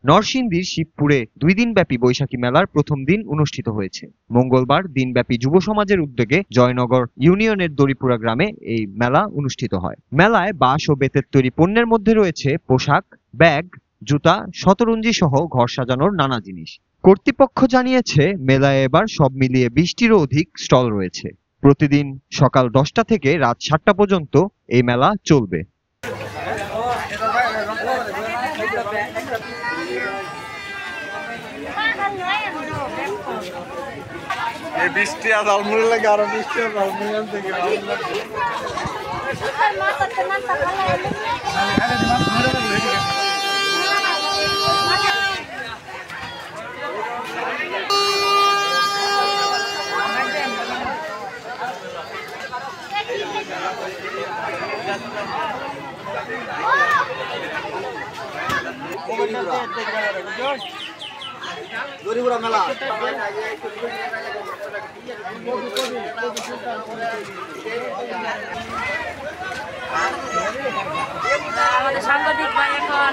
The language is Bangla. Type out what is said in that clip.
নরসিংদীর শিবপুরে 2 দিনব্যাপী বৈশাখী মেলার প্রথম দিন অনুষ্ঠিত হয়েছে। মঙ্গলবার দিনব্যাপী যুব সমাজের উদ্যোগে জয়নগর ইউনিয়নের দড়িপুরা গ্রামে এই মেলা অনুষ্ঠিত হয়। মেলায় বাঁশ ও বেতের তৈরি পণ্যের মধ্যে রয়েছে পোশাক, ব্যাগ, জুতা, শতরঞ্জি সহ ঘর সাজানোর নানা জিনিস। কর্তৃপক্ষ জানিয়েছে মেলায় এবার সব মিলিয়ে 20টিরও অধিক স্টল রয়েছে। প্রতিদিন সকাল 10টা থেকে রাত 7টা পর্যন্ত এই মেলা চলবে। বৃষ্টি আর আলমুড়ি লাগে আরো বৃষ্টি আর আলমুড়ি থেকে দড়িপুরা মেলা আমাদের সাংবাদিক ভাই এখন